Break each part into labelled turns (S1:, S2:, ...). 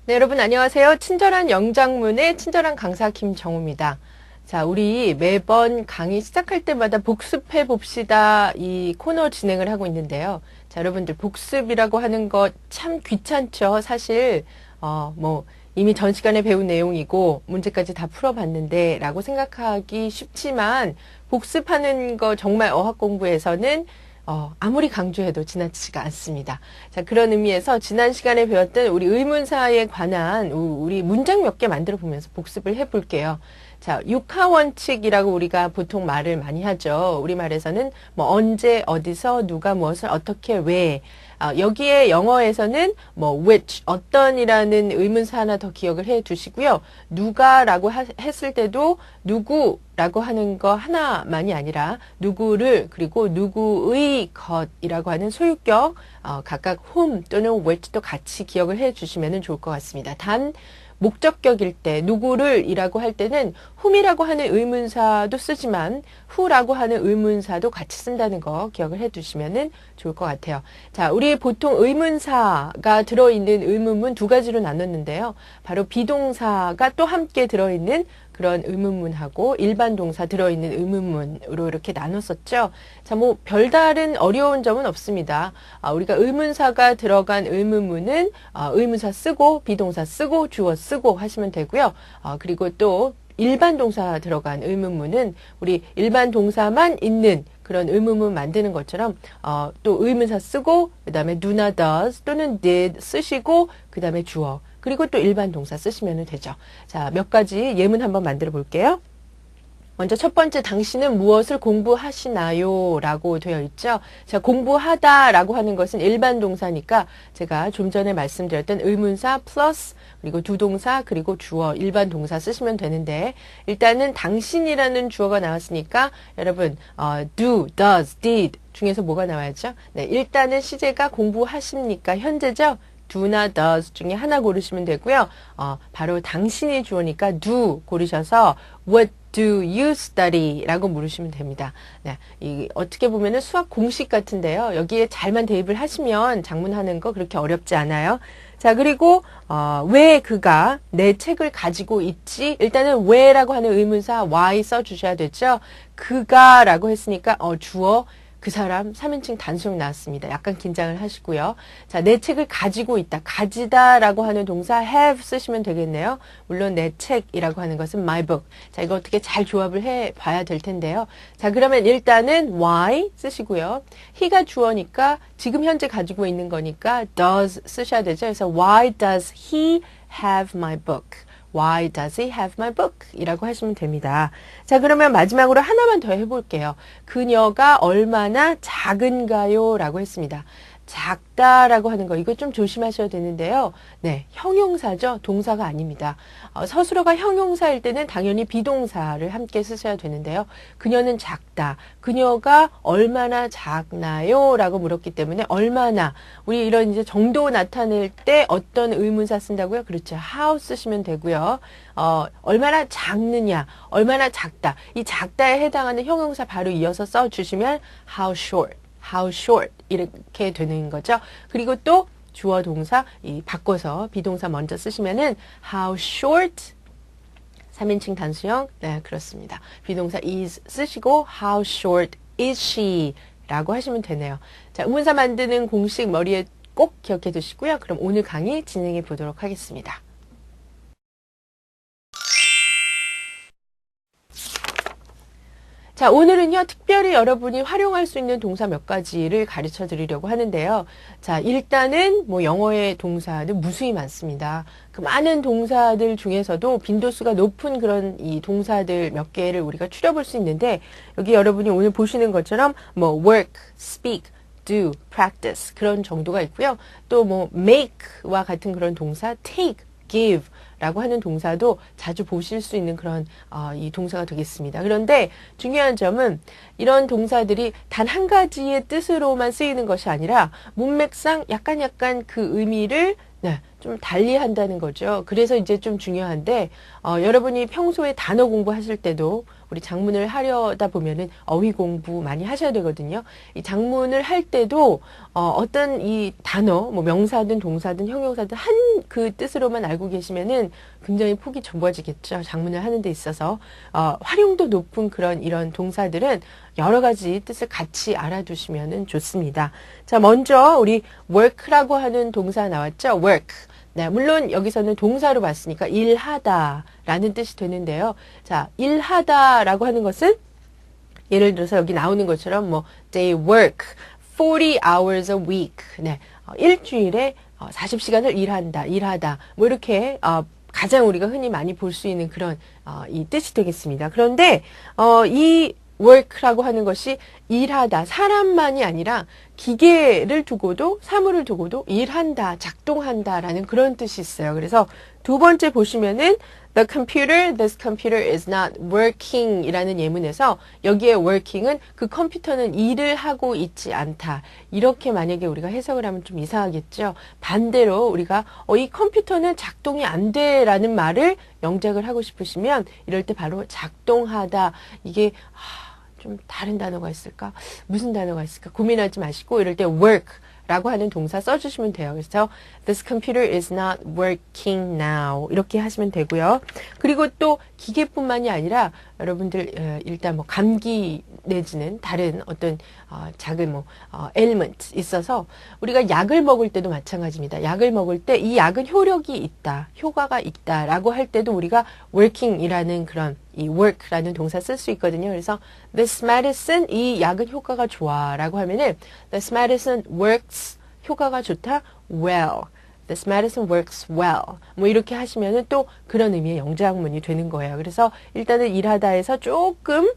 S1: 네, 여러분 안녕하세요. 친절한 영장문의 친절한 강사 김정우입니다. 자, 우리 매번 강의 시작할 때마다 복습해 봅시다. 이 코너 진행을 하고 있는데요. 자, 여러분들 복습이라고 하는 것 참 귀찮죠. 사실 이미 전 시간에 배운 내용이고 문제까지 다 풀어봤는데 라고 생각하기 쉽지만 복습하는 거 정말 어학 공부에서는 아무리 강조해도 지나치지가 않습니다. 자, 그런 의미에서 지난 시간에 배웠던 우리 의문사에 관한 우리 문장 몇 개 만들어 보면서 복습을 해 볼게요. 자, 육하원칙이라고 우리가 보통 말을 많이 하죠. 우리말에서는 언제, 어디서, 누가 무엇을, 어떻게, 왜. 여기에 영어에서는 which, 어떤이라는 의문사 하나 더 기억을 해 두시고요. 누가라고 했을 때도 누구라고 하는 거 하나만이 아니라 누구를 그리고 누구의 것이라고 하는 소유격 각각 whom 또는 which도 같이 기억을 해 주시면 좋을 것 같습니다. 단 목적격일 때 누구를 이라고 할 때는 whom이라고 하는 의문사도 쓰지만 who라고 하는 의문사도 같이 쓴다는 거 기억을 해 두시면 좋을 것 같아요. 자, 우리 보통 의문사가 들어있는 의문문 두 가지로 나눴는데요. 바로 비동사가 또 함께 들어있는 그런 의문문하고 일반 동사 들어있는 의문문으로 이렇게 나눴었죠. 자, 별다른 어려운 점은 없습니다. 우리가 의문사가 들어간 의문문은 의문사 쓰고 비동사 쓰고 주어 쓰고 하시면 되고요. 그리고 또 일반 동사 들어간 의문문은 우리 일반 동사만 있는 그런 의문문 만드는 것처럼 또 의문사 쓰고 그 다음에 do나 does 또는 did 쓰시고 그 다음에 주어 그리고 또 일반 동사 쓰시면 되죠. 자, 몇 가지 예문 한번 만들어 볼게요. 먼저 첫 번째, 당신은 무엇을 공부하시나요? 라고 되어 있죠. 자, 공부하다 라고 하는 것은 일반 동사니까 제가 좀 전에 말씀드렸던 의문사 플러스 그리고 두 동사 그리고 주어 일반 동사 쓰시면 되는데 일단은 당신이라는 주어가 나왔으니까 여러분 do, does, did 중에서 뭐가 나와야죠? 네, 일단은 시제가 공부하십니까? 현재죠? do나 does 중에 하나 고르시면 되고요. 바로 당신이 주어니까 do 고르셔서 what do you study? 라고 물으시면 됩니다. 네, 어떻게 보면은 수학 공식 같은데요. 여기에 잘만 대입을 하시면 작문하는 거 그렇게 어렵지 않아요. 자, 그리고 왜 그가 내 책을 가지고 있지? 일단은 왜라고 하는 의문사 why 써주셔야 되죠. 그가 라고 했으니까 주어 그 사람 3인칭 단수형 나왔습니다. 약간 긴장을 하시고요. 자, 내 책을 가지고 있다. 가지다라고 하는 동사 have 쓰시면 되겠네요. 물론 내 책이라고 하는 것은 my book. 자, 이거 어떻게 잘 조합을 해 봐야 될 텐데요. 자, 그러면 일단은 why 쓰시고요. he가 주어니까 지금 현재 가지고 있는 거니까 does 쓰셔야 되죠. 그래서 why does he have my book? Why does he have my book? 이라고 하시면 됩니다. 자, 그러면 마지막으로 하나만 더 해볼게요. 그녀가 얼마나 작은가요? 라고 했습니다. 작다라고 하는 거 이거 좀 조심하셔야 되는데요. 네, 형용사죠. 동사가 아닙니다. 서술어가 형용사일 때는 당연히 비동사를 함께 쓰셔야 되는데요. 그녀는 작다. 그녀가 얼마나 작나요? 라고 물었기 때문에 얼마나 우리 이런 이제 정도 나타낼 때 어떤 의문사 쓴다고요? 그렇죠. how 쓰시면 되고요. 얼마나 작느냐, 얼마나 작다. 이 작다에 해당하는 형용사 바로 이어서 써주시면 how short 이렇게 되는 거죠. 그리고 또 주어 동사 바꿔서 비동사 먼저 쓰시면은 how short 3인칭 단수형 네 그렇습니다. 비동사 is 쓰시고 how short is she 라고 하시면 되네요. 자, 의문사 만드는 공식 머리에 꼭 기억해 두시고요. 그럼 오늘 강의 진행해 보도록 하겠습니다. 자, 오늘은요, 특별히 여러분이 활용할 수 있는 동사 몇 가지를 가르쳐 드리려고 하는데요. 자, 일단은 영어의 동사는 무수히 많습니다. 그 많은 동사들 중에서도 빈도수가 높은 그런 이 동사들 몇 개를 우리가 추려볼 수 있는데, 여기 여러분이 오늘 보시는 것처럼 work, speak, do, practice 그런 정도가 있고요. 또 make와 같은 그런 동사, take, give 라고 하는 동사도 자주 보실 수 있는 그런 이 동사가 되겠습니다. 그런데 중요한 점은 이런 동사들이 단 한 가지의 뜻으로만 쓰이는 것이 아니라 문맥상 약간 그 의미를 좀 달리 한다는 거죠. 그래서 이제 좀 중요한데 여러분이 평소에 단어 공부하실 때도 우리 장문을 하려다 보면은 어휘 공부 많이 하셔야 되거든요. 이 장문을 할 때도 어떤 이 단어, 뭐 명사든 동사든 형용사든 한 그 뜻으로만 알고 계시면은 굉장히 폭이 좁아지겠죠. 장문을 하는 데 있어서 활용도 높은 그런 이런 동사들은 여러 가지 뜻을 같이 알아두시면은 좋습니다. 자, 먼저 우리 work라고 하는 동사 나왔죠. work. 네, 물론 여기서는 동사로 봤으니까 일하다라는 뜻이 되는데요. 자, 일하다라고 하는 것은 예를 들어서 여기 나오는 것처럼 뭐 they work 40 hours a week. 네, 일주일에 40시간을 일하다. 뭐 이렇게 가장 우리가 흔히 많이 볼 수 있는 그런 이 뜻이 되겠습니다. 그런데 이 work라고 하는 것이 일하다, 사람만이 아니라 기계를 두고도, 사물을 두고도 일한다, 작동한다라는 그런 뜻이 있어요. 그래서 두 번째 보시면은 this computer is not working 이라는 예문에서 여기에 working은 그 컴퓨터는 일을 하고 있지 않다. 이렇게 만약에 우리가 해석을 하면 좀 이상하겠죠. 반대로 우리가 이 컴퓨터는 작동이 안 돼라는 말을 영작을 하고 싶으시면 이럴 때 바로 작동하다. 이게 좀 다른 단어가 있을까? 무슨 단어가 있을까? 고민하지 마시고 이럴 때 work라고 하는 동사 써주시면 돼요. 그래서 this computer is not working now 이렇게 하시면 되고요. 그리고 또 기계뿐만이 아니라 여러분들 일단 뭐 감기 내지는 다른 어떤 작은 element 있어서 우리가 약을 먹을 때도 마찬가지입니다. 약을 먹을 때 이 약은 효력이 있다, 효과가 있다라고 할 때도 우리가 working이라는 그런 이 work라는 동사 쓸 수 있거든요. 그래서 this medicine 이 약은 효과가 좋아라고 하면은 this medicine works 효과가 좋다 well. This medicine works well. 뭐 이렇게 하시면은 또 그런 의미의 영장문이 되는 거예요. 그래서 일단은 일하다에서 조금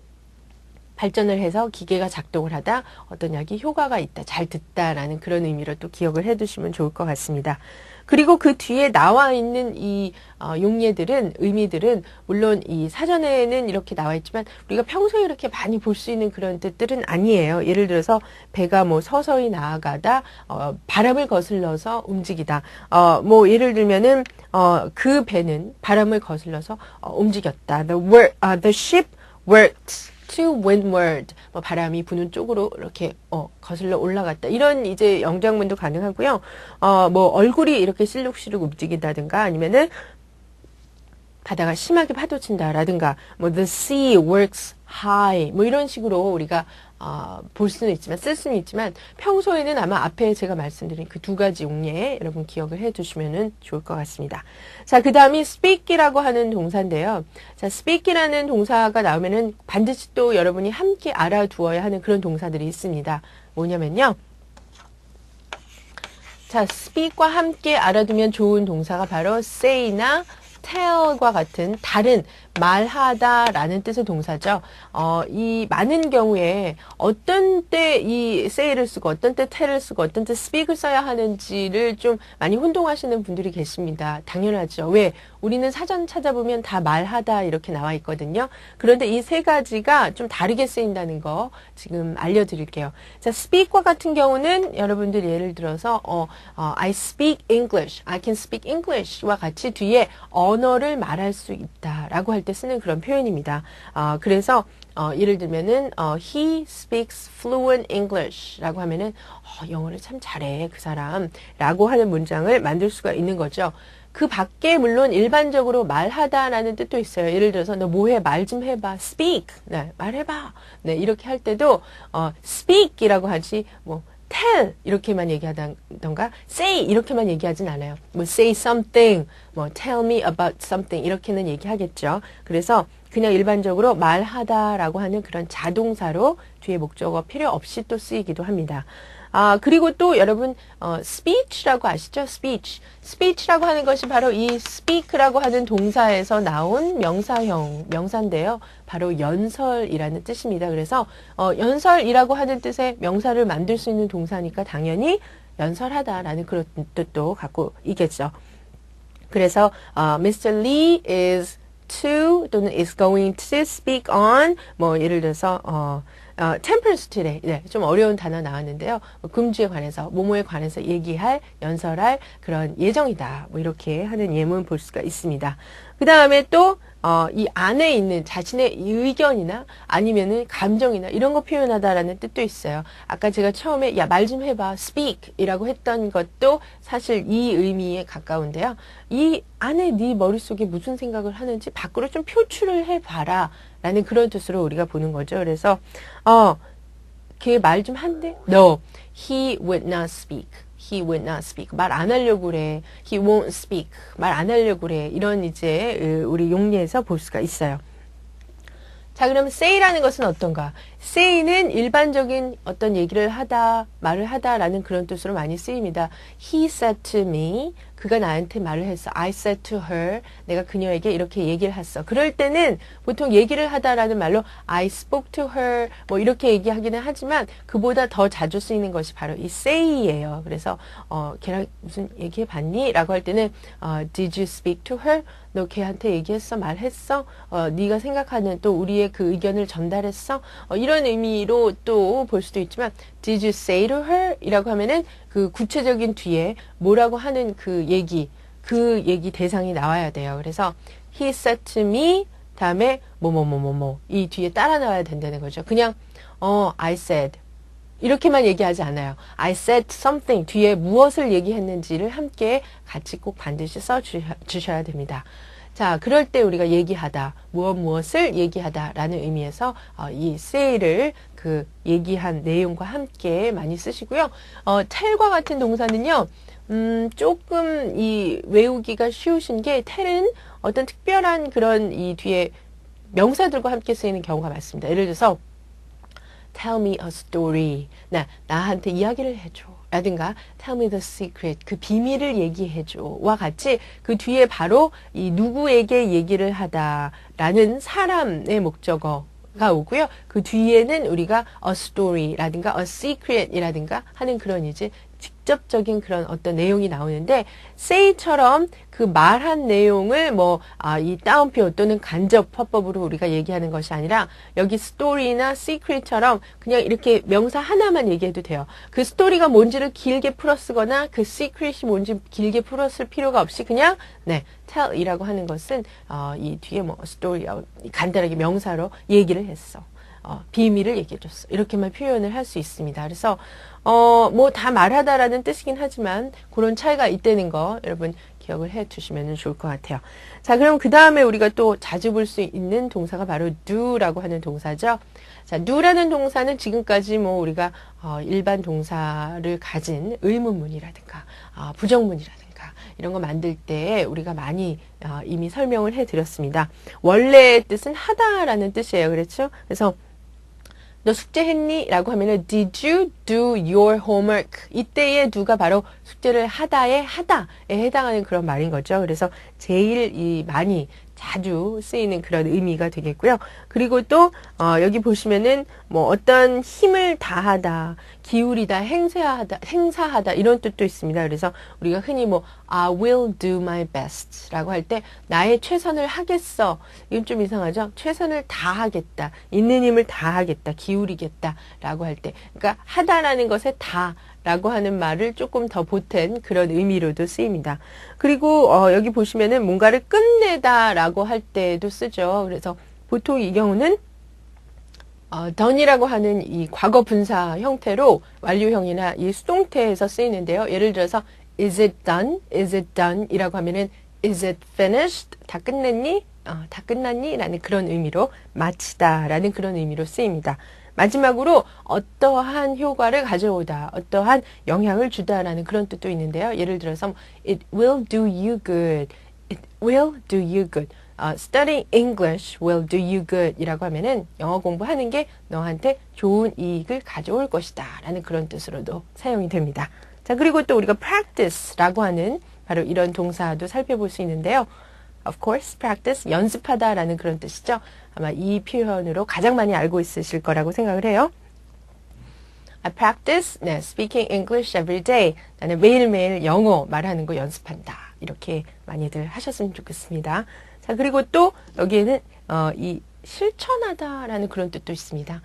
S1: 발전을 해서 기계가 작동을 하다 어떤 약이 효과가 있다, 잘 듣다라는 그런 의미로 또 기억을 해두시면 좋을 것 같습니다. 그리고 그 뒤에 나와 있는 이 용례들은, 의미들은 물론 이 사전에는 이렇게 나와 있지만 우리가 평소에 이렇게 많이 볼 수 있는 그런 뜻들은 아니에요. 예를 들어서 배가 뭐 서서히 나아가다, 바람을 거슬러서 움직이다. 뭐 예를 들면은 그 배는 바람을 거슬러서 움직였다. The ship worked to windward. 뭐 바람이 부는 쪽으로 이렇게 거슬러 올라갔다. 이런 이제 영장문도 가능하고요. 뭐 얼굴이 이렇게 실룩실룩 움직인다든가 아니면은 바다가 심하게 파도친다라든가 뭐 the sea works high 뭐 이런 식으로 우리가 볼 수는 있지만 쓸 수는 있지만 평소에는 아마 앞에 제가 말씀드린 그 두 가지 용례 여러분 기억을 해 두시면 좋을 것 같습니다. 자, 그 다음이 speak이라고 하는 동사인데요. 자, speak이라는 동사가 나오면은 반드시 또 여러분이 함께 알아두어야 하는 그런 동사들이 있습니다. 뭐냐면요. 자, speak과 함께 알아두면 좋은 동사가 바로 say나 tell과 같은 다른 말하다라는 뜻의 동사죠. 이 많은 경우에 어떤 때 이 say를 쓰고 어떤 때 tell을 쓰고 어떤 때 speak을 써야 하는지를 좀 많이 혼동하시는 분들이 계십니다. 당연하죠. 왜? 우리는 사전 찾아보면 다 말하다 이렇게 나와 있거든요. 그런데 이 세 가지가 좀 다르게 쓰인다는 거 지금 알려드릴게요. 자, speak과 같은 경우는 여러분들 예를 들어서 I speak English, I can speak English와 같이 뒤에 언어를 말할 수 있다라고 할 때 쓰는 그런 표현입니다. 그래서 예를 들면은 he speaks fluent English라고 하면은 영어를 참 잘해 그 사람라고 하는 문장을 만들 수가 있는 거죠. 그 밖에 물론 일반적으로 말하다라는 뜻도 있어요. 예를 들어서 너 뭐해? 말 좀 해봐. speak. 네, 말해봐. 네, 이렇게 할 때도 speak이라고 하지 뭐 tell 이렇게만 얘기하던가 say 이렇게만 얘기하진 않아요. 뭐 say something, 뭐 tell me about something 이렇게는 얘기하겠죠. 그래서 그냥 일반적으로 말하다라고 하는 그런 자동사로 뒤에 목적어 필요 없이 또 쓰이기도 합니다. 그리고 또 여러분 speech라고 아시죠? speech라고 하는 것이 바로 이 speak라고 하는 동사에서 나온 명사인데요. 바로 연설이라는 뜻입니다. 그래서 연설이라고 하는 뜻의 명사를 만들 수 있는 동사니까 당연히 연설하다라는 그런 뜻도 갖고 있겠죠. 그래서 Mr. Lee is to 또는 is going to speak on 뭐 예를 들어서 temperance today. 네, 좀 어려운 단어 나왔는데요. 금주에 관해서, 모모에 관해서 얘기할, 연설할 그런 예정이다. 뭐 이렇게 하는 예문 볼 수가 있습니다. 그 다음에 또 이 안에 있는 자신의 의견이나 아니면은 감정이나 이런 거 표현하다라는 뜻도 있어요. 아까 제가 처음에 야, 말 좀 해봐, speak 이라고 했던 것도 사실 이 의미에 가까운데요. 이 안에 네 머릿속에 무슨 생각을 하는지 밖으로 좀 표출을 해봐라 라는 그런 뜻으로 우리가 보는 거죠. 그래서 걔 말 좀 한대? No, he would not speak. He would not speak. 말 안 하려고 그래. He won't speak. 말 안 하려고 그래. 이런 이제 우리 용례에서 볼 수가 있어요. 자, 그럼 say라는 것은 어떤가? say는 일반적인 어떤 얘기를 하다, 말을 하다라는 그런 뜻으로 많이 쓰입니다. He said to me. 그가 나한테 말을 했어. I said to her. 내가 그녀에게 이렇게 얘기를 했어. 그럴 때는 보통 얘기를 하다라는 말로 I spoke to her 뭐 이렇게 얘기하기는 하지만 그보다 더 자주 쓰이는 것이 바로 이 say예요. 그래서 걔랑 무슨 얘기해 봤니? 라고 할 때는 Did you speak to her? 너 걔한테 얘기했어? 말했어? 네가 생각하는 또 우리의 그 의견을 전달했어? 이런 의미로 또 볼 수도 있지만 Did you say to her? 이라고 하면은 그 구체적인 뒤에 뭐라고 하는 그 얘기 대상이 나와야 돼요. 그래서 he said to me 다음에 뭐뭐뭐뭐뭐 이 뒤에 따라 나와야 된다는 거죠. 그냥 I said 이렇게만 얘기하지 않아요. I said something 뒤에 무엇을 얘기했는지를 함께 같이 꼭 반드시 써주셔야 됩니다. 자, 그럴 때 우리가 얘기하다, 무엇을 얘기하다라는 의미에서 이 say를 그 얘기한 내용과 함께 많이 쓰시고요. tell과 같은 동사는요, 조금 이 외우기가 쉬우신 게 tell은 어떤 특별한 그런 이 뒤에 명사들과 함께 쓰이는 경우가 많습니다. 예를 들어서 tell me a story. 나한테 이야기를 해줘. 라든가 tell me the secret. 그 비밀을 얘기해줘. 와 같이 그 뒤에 바로 이 누구에게 얘기를 하다라는 사람의 목적어가 오고요. 그 뒤에는 우리가 a story라든가 a secret이라든가 하는 그런 이제 직접적인 그런 어떤 내용이 나오는데 say처럼 그 말한 내용을 이 따옴표 또는 간접 화법으로 우리가 얘기하는 것이 아니라 여기 story나 secret처럼 그냥 이렇게 명사 하나만 얘기해도 돼요. 그 스토리가 뭔지를 길게 풀어 쓰거나 그 secret이 뭔지 길게 풀어 쓸 필요가 없이 그냥 tell이라고 하는 것은 이 뒤에 story 간단하게 명사로 얘기를 했어. 비밀을 얘기해줬어. 이렇게만 표현을 할 수 있습니다. 그래서 다 말하다라는 뜻이긴 하지만 그런 차이가 있다는 거 여러분 기억을 해 두시면 좋을 것 같아요. 자, 그럼 그 다음에 우리가 또 자주 볼 수 있는 동사가 바로 do라고 하는 동사죠. 자, do라는 동사는 지금까지 우리가 일반 동사를 가진 의문문이라든가 부정문이라든가 이런 거 만들 때 우리가 많이 이미 설명을 해 드렸습니다. 원래의 뜻은 하다라는 뜻이에요. 그렇죠? 그래서 너 숙제했니? 라고 하면은 Did you do your homework? 이때의 do가 바로 숙제를 하다의 하다에 해당하는 그런 말인 거죠. 그래서 제일 많이 자주 쓰이는 그런 의미가 되겠고요. 그리고 또 여기 보시면은 어떤 힘을 다하다, 기울이다, 행사하다 이런 뜻도 있습니다. 그래서 우리가 흔히 I will do my best 라고 할 때 나의 최선을 하겠어. 이건 좀 이상하죠? 최선을 다하겠다. 있는 힘을 다하겠다. 기울이겠다. 라고 할 때. 그러니까 하다라는 것에 다 라고 하는 말을 조금 더 보탠 그런 의미로도 쓰입니다. 그리고 여기 보시면은 뭔가를 끝내다 라고 할 때도 쓰죠. 그래서 보통 이 경우는 done이라고 하는 이 과거 분사 형태로 완료형이나 이 수동태에서 쓰이는데요. 예를 들어서 is it done? is it done? 이라고 하면은 is it finished? 다 끝냈니? 다 끝났니? 라는 그런 의미로 마치다 라는 그런 의미로 쓰입니다. 마지막으로 어떠한 효과를 가져오다, 어떠한 영향을 주다라는 그런 뜻도 있는데요. 예를 들어서 it will do you good. it will do you good. Studying English will do you good 이라고 하면은 영어 공부하는 게 너한테 좋은 이익을 가져올 것이다 라는 그런 뜻으로도 사용이 됩니다. 자, 그리고 또 우리가 practice라고 하는 바로 이런 동사도 살펴볼 수 있는데요. Of course, practice, 연습하다라는 그런 뜻이죠. 아마 이 표현으로 가장 많이 알고 있으실 거라고 생각을 해요. I practice, speaking English every day. 나는 매일매일 영어 말하는 거 연습한다. 이렇게 많이들 하셨으면 좋겠습니다. 자, 그리고 또 여기에는 이 실천하다라는 그런 뜻도 있습니다.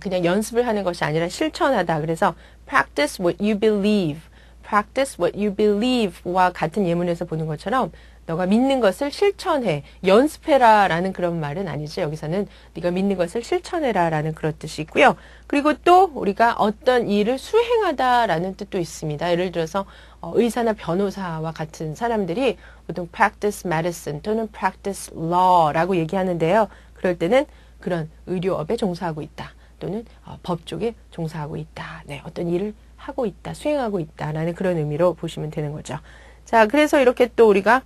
S1: 그냥 연습을 하는 것이 아니라 실천하다. 그래서 practice what you believe, practice what you believe와 같은 예문에서 보는 것처럼 너가 믿는 것을 실천해, 연습해라 라는 그런 말은 아니죠. 여기서는 네가 믿는 것을 실천해라 라는 그런 뜻이 있고요. 그리고 또 우리가 어떤 일을 수행하다 라는 뜻도 있습니다. 예를 들어서 의사나 변호사와 같은 사람들이 보통 practice medicine 또는 practice law 라고 얘기하는데요. 그럴 때는 그런 의료업에 종사하고 있다. 또는 법 쪽에 종사하고 있다. 네, 어떤 일을 하고 있다, 수행하고 있다라는 그런 의미로 보시면 되는 거죠. 자, 그래서 이렇게 또 우리가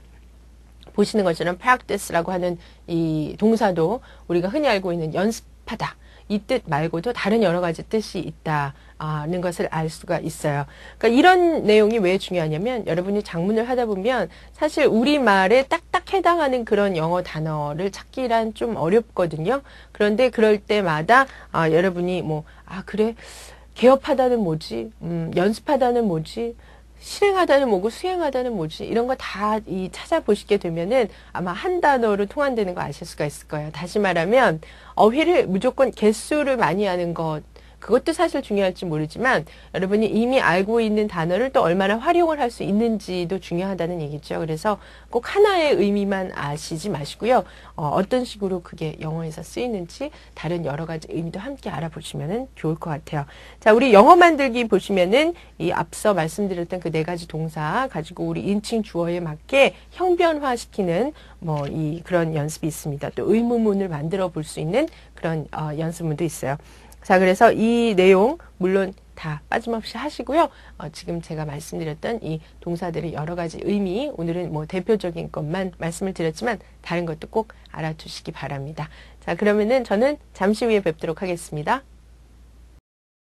S1: 보시는 것처럼 practice라고 하는 이 동사도 우리가 흔히 알고 있는 연습하다. 이 뜻 말고도 다른 여러 가지 뜻이 있다는 것을 알 수가 있어요. 그러니까 이런 내용이 왜 중요하냐면 여러분이 작문을 하다 보면 사실 우리말에 딱딱 해당하는 그런 영어 단어를 찾기란 좀 어렵거든요. 그런데 그럴 때마다 여러분이 그래 개업하다는 뭐지? 연습하다는 뭐지? 실행하다는 뭐고 수행하다는 뭐지? 이런 거 다 찾아보시게 되면은 아마 한 단어로 통한다는 거 아실 수가 있을 거예요. 다시 말하면 어휘를 무조건 개수를 많이 하는 것, 그것도 사실 중요할지 모르지만 여러분이 이미 알고 있는 단어를 또 얼마나 활용을 할 수 있는지도 중요하다는 얘기죠. 그래서 꼭 하나의 의미만 아시지 마시고요. 어떤 식으로 그게 영어에서 쓰이는지 다른 여러 가지 의미도 함께 알아보시면 좋을 것 같아요. 자, 우리 영어 만들기 보시면은 이 앞서 말씀드렸던 그 네 가지 동사 가지고 우리 인칭 주어에 맞게 형변화시키는 그런 연습이 있습니다. 또 의문문을 만들어 볼 수 있는 그런 연습문도 있어요. 자, 그래서 이 내용 물론 다 빠짐없이 하시고요. 지금 제가 말씀드렸던 이 동사들의 여러 가지 의미, 오늘은 대표적인 것만 말씀을 드렸지만 다른 것도 꼭 알아두시기 바랍니다. 자, 그러면은 저는 잠시 후에 뵙도록 하겠습니다.